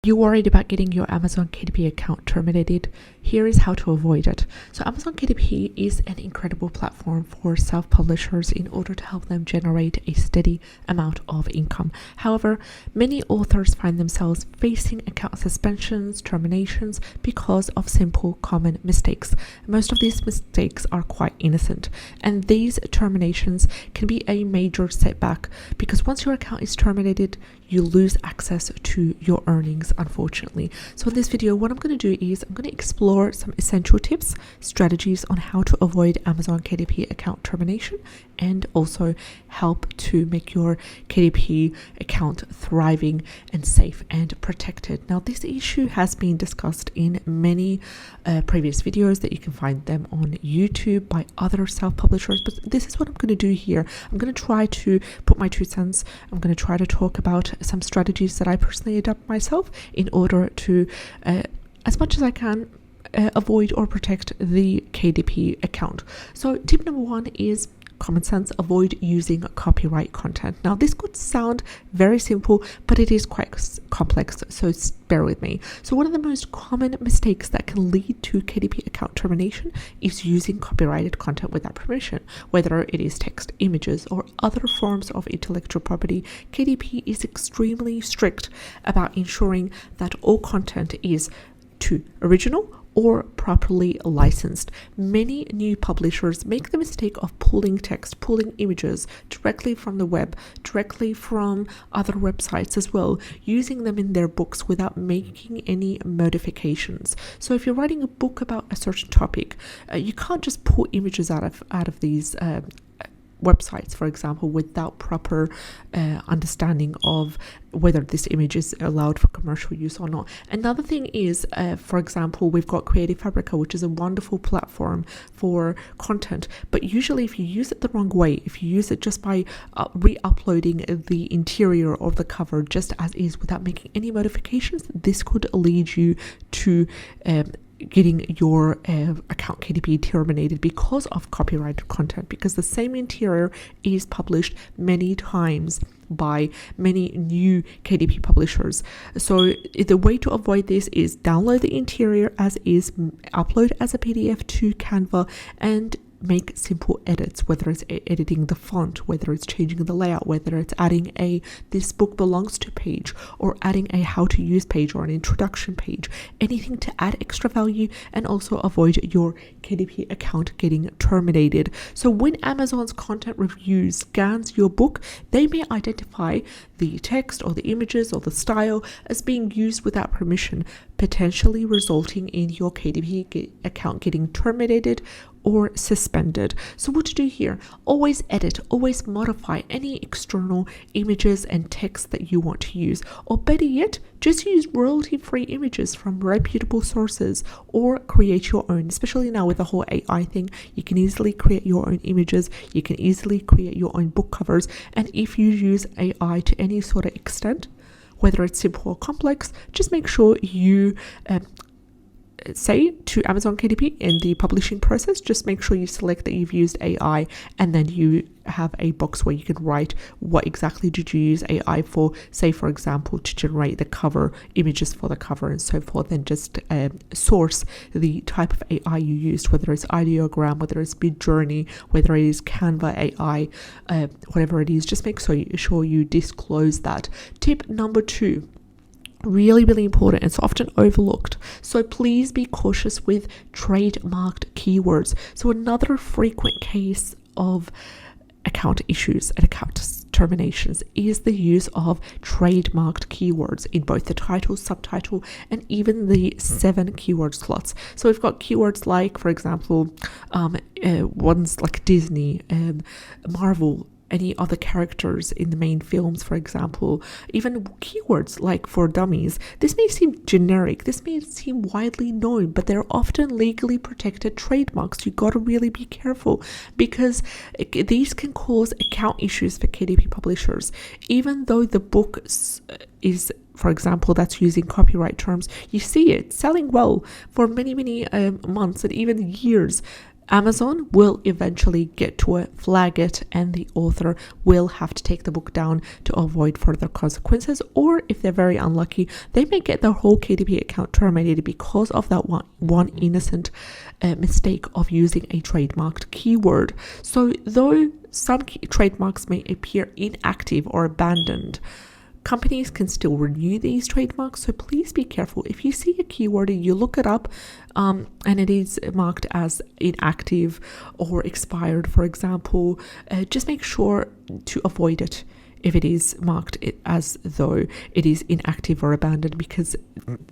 You worried about getting your Amazon KDP account terminated? Here is how to avoid it. So Amazon KDP is an incredible platform for self-publishers in order to help them generate a steady amount of income. However, many authors find themselves facing account suspensions, terminations because of simple common mistakes. Most of these mistakes are quite innocent, and these terminations can be a major setback because once your account is terminated, you lose access to your earnings, unfortunately. So in this video, what I'm going to do is I'm going to explore some essential tips, strategies on how to avoid Amazon KDP account termination, and also help to make your KDP account thriving and safe and protected. Now, this issue has been discussed in many previous videos that you can find them on YouTube by other self-publishers, but this is what I'm going to do here. I'm going to try to put my 2 cents. I'm going to try to talk about some strategies that I personally adopt myself in order to, as much as I can, avoid or protect the KDP account. So tip number 1 is common sense: avoid using copyright content. Now, this could sound very simple, but it is quite complex, so bear with me. So one of the most common mistakes that can lead to KDP account termination is using copyrighted content without permission, whether it is text, images, or other forms of intellectual property. KDP is extremely strict about ensuring that all content is original or properly licensed. Many new publishers make the mistake of pulling text, pulling images directly from the web, directly from other websites as well, using them in their books without making any modifications. So if you're writing a book about a certain topic, you can't just pull images out of these websites, for example, without proper understanding of whether this image is allowed for commercial use or not. Another thing is, for example, we've got Creative Fabrica, which is a wonderful platform for content, but usually if you use it the wrong way, if you use it just by re-uploading the interior of the cover just as is without making any modifications, this could lead you to getting your account KDP terminated because of copyrighted content, because the same interior is published many times by many new KDP publishers. So the way to avoid this is download the interior as is, upload as a PDF to Canva, and make simple edits, whether it's editing the font, whether it's changing the layout, whether it's adding a "this book belongs to" page, or adding a "how to use" page or an introduction page, anything to add extra value and also avoid your KDP account getting terminated. So when Amazon's content reviews scans your book, they may identify the text or the images or the style as being used without permission, potentially resulting in your KDP account getting terminated or suspended. So what to do here? Always edit, always modify any external images and text that you want to use, or better yet, just use royalty-free images from reputable sources or create your own. Especially now with the whole AI thing, you can easily create your own images, you can easily create your own book covers, and if you use AI to any sort of extent, whether it's simple or complex, just make sure you say to Amazon KDP in the publishing process, just make sure you select that you've used AI, and then you have a box where you can write what exactly did you use AI for, say for example to generate the cover images for the cover and so forth, and just source the type of AI you used, whether it's ideogram, whether it's Midjourney, whether it is Canva AI, whatever it is. Just make sure you disclose that. Tip number 2, really important, it's often overlooked, so please be cautious with trademarked keywords. So another frequent case of account issues and account terminations is the use of trademarked keywords in both the title, subtitle, and even the 7 keyword slots. So we've got keywords like, for example, ones like Disney, Marvel, any other characters in the main films, for example, even keywords like for dummies. This may seem generic, this may seem widely known, but they're often legally protected trademarks. You got to really be careful because these can cause account issues for KDP publishers. Even though the book is, for example, that's using copyright terms, you see it selling well for many months and even years. Amazon will eventually get to it, flag it, and the author will have to take the book down to avoid further consequences. Or if they're very unlucky, they may get their whole KDP account terminated because of that one innocent mistake of using a trademarked keyword. So though some trademarks may appear inactive or abandoned, companies can still renew these trademarks, so please be careful. If you see a keyword and you look it up and it is marked as inactive or expired, for example, just make sure to avoid it if it is marked as though it is inactive or abandoned, because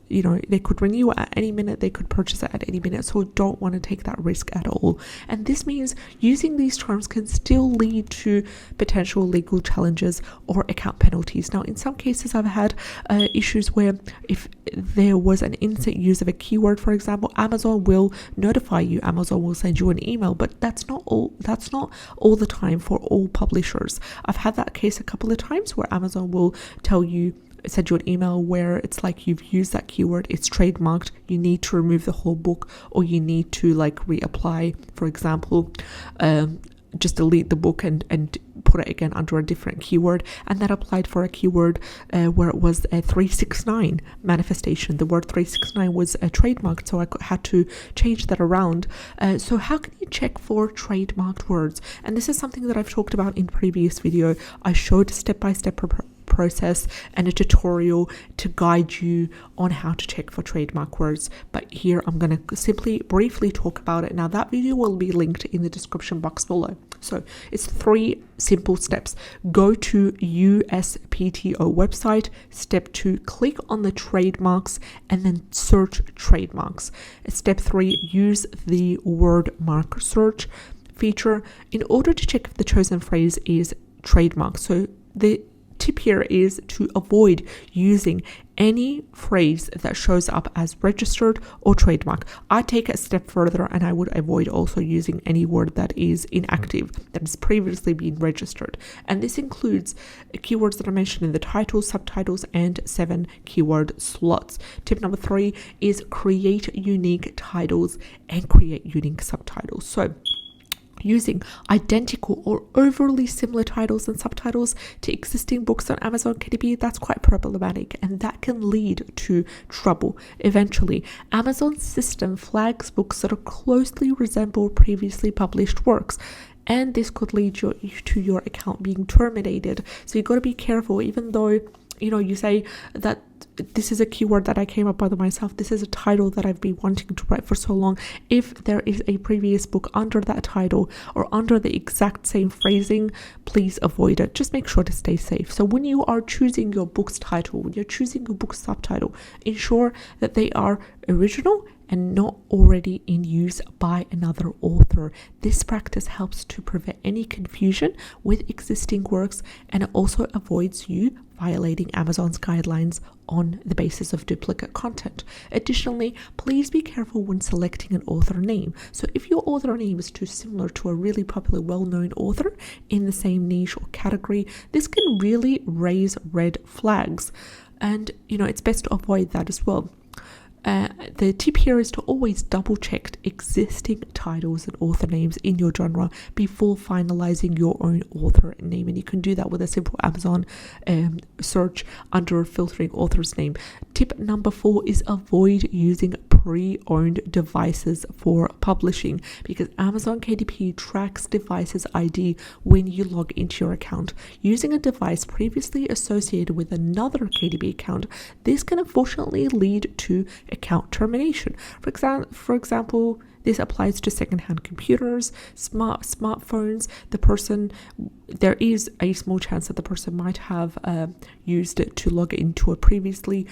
they could renew it at any minute, they could purchase it at any minute, so don't want to take that risk at all. And this means using these terms can still lead to potential legal challenges or account penalties. Now, in some cases, I've had issues where if there was an innocent use of a keyword, for example, Amazon will notify you, Amazon will send you an email, but that's not all the time for all publishers. I've had that case a couple of times where Amazon will send you an email where it's like, you've used that keyword, it's trademarked, you need to remove the whole book, or you need to reapply, for example, just delete the book and put it again under a different keyword. And that applied for a keyword where it was a 369 manifestation. The word 369 was trademarked, so I had to change that around. So how can you check for trademarked words? And this is something that I've talked about in previous video. I showed step-by-step process and a tutorial to guide you on how to check for trademark words, but here I'm going to simply briefly talk about it. Now, that video will be linked in the description box below. So it's 3 simple steps. Go to USPTO website. Step 2, click on the trademarks and then search trademarks. Step 3, use the word mark search feature in order to check if the chosen phrase is trademark. So the tip here is to avoid using any phrase that shows up as registered or trademark. I take it a step further and I would avoid also using any word that is inactive, that has previously been registered. And this includes keywords that are mentioned in the title, subtitles, and 7 keyword slots. Tip number 3 is create unique titles and create unique subtitles. So using identical or overly similar titles and subtitles to existing books on Amazon KDP, that's quite problematic, and that can lead to trouble. Eventually, Amazon's system flags books that are closely resemble previously published works, and this could lead to your account being terminated. So you got to be careful. Even though you say that this is a keyword that I came up with myself, this is a title that I've been wanting to write for so long, if there is a previous book under that title or under the exact same phrasing, please avoid it. Just make sure to stay safe. So when you are choosing your book's title, when you're choosing your book's subtitle, ensure that they are original and not already in use by another author. This practice helps to prevent any confusion with existing works, and it also avoids you violating Amazon's guidelines on the basis of duplicate content. Additionally, please be careful when selecting an author name. So if your author name is too similar to a really popular, well-known author in the same niche or category, this can really raise red flags. And, it's best to avoid that as well. The tip here is to always double check existing titles and author names in your genre before finalizing your own author name, and you can do that with a simple Amazon search under filtering author's name. Tip number 4 is avoid using pre-owned devices for publishing, because Amazon KDP tracks devices ID when you log into your account. Using a device previously associated with another KDP account, this can unfortunately lead to account termination. For example, this applies to secondhand computers, smartphones. There is a small chance that the person might have used it to log into a previously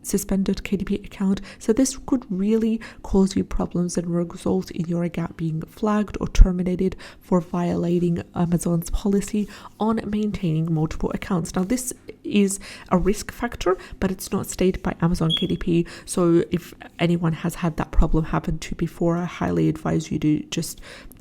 suspended KDP account. So this could really cause you problems and result in your account being flagged or terminated for violating Amazon's policy on maintaining multiple accounts. Now, this is a risk factor, but it's not stated by Amazon KDP. So if anyone has had that problem happen to before, I highly advise you to just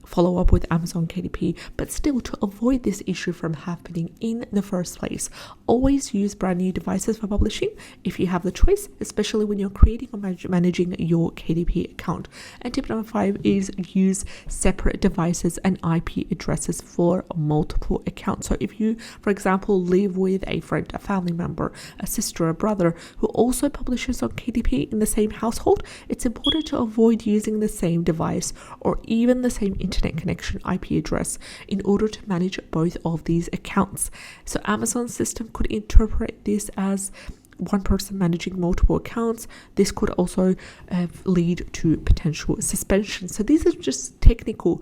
follow up with Amazon KDP. But still, to avoid this issue from happening in the first place, always use brand new devices for publishing if you have the choice, especially when you're creating or managing your KDP account. And tip number 5 is use separate devices and IP addresses for multiple accounts. So if you, for example, live with a friend, a family member, a sister, a brother who also publishes on KDP in the same household, it's important to avoid using the same device or even the same internet connection IP address in order to manage both of these accounts. So Amazon's system could interpret this as one person managing multiple accounts. This could also lead to potential suspension. So these are just technical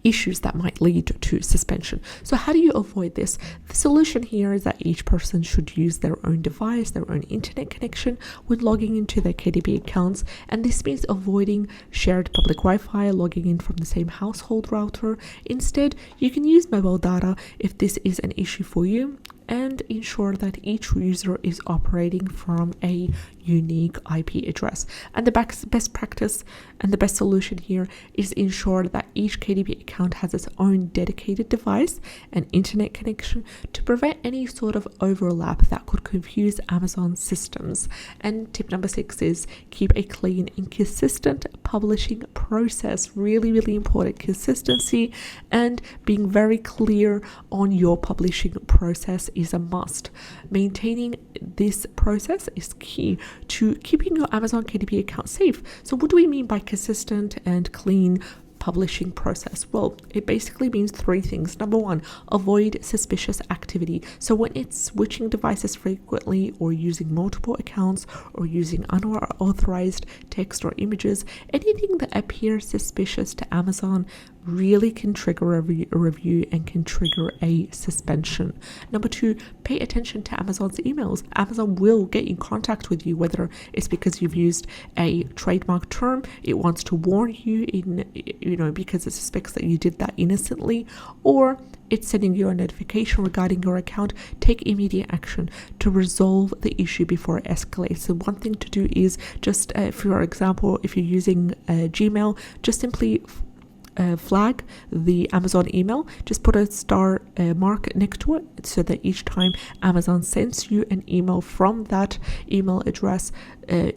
issues that might lead to suspension. So how do you avoid this? The solution here is that each person should use their own device, their own internet connection when logging into their KDP accounts. And this means avoiding shared public Wi-Fi, logging in from the same household router. Instead, you can use mobile data if this is an issue for you, and ensure that each user is operating from a unique IP address. And the best practice and the best solution here is ensure that each KDP account has its own dedicated device and internet connection to prevent any sort of overlap that could confuse Amazon systems. And tip number 6 is keep a clean and consistent publishing process. Really, really important. Consistency and being very clear on your publishing process is a must. Maintaining this process is key to keeping your Amazon KDP account safe. So what do we mean by consistent and clean publishing process? Well, it basically means 3 things. Number 1, avoid suspicious activity. So when it's switching devices frequently or using multiple accounts or using unauthorized text or images, anything that appears suspicious to Amazon really can trigger a review and can trigger a suspension. Number 2, pay attention to Amazon's emails. Amazon will get in contact with you, whether it's because you've used a trademark term, it wants to warn you because it suspects that you did that innocently, or it's sending you a notification regarding your account. Take immediate action to resolve the issue before it escalates. So one thing to do is just, for example, if you're using Gmail, just simply flag the Amazon email. Just put a star mark next to it so that each time Amazon sends you an email from that email address,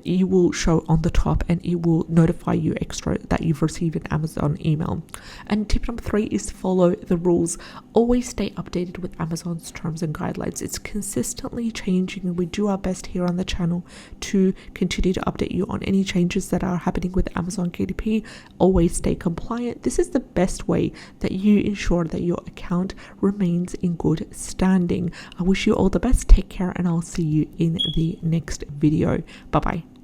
you will show on the top and it will notify you extra that you've received an Amazon email. And tip number 3 is follow the rules. Always stay updated with Amazon's terms and guidelines. It's consistently changing and we do our best here on the channel to continue to update you on any changes that are happening with Amazon KDP. Always stay compliant. This is the best way that you ensure that your account remains in good standing. I wish you all the best. Take care and I'll see you in the next video. Bye bye.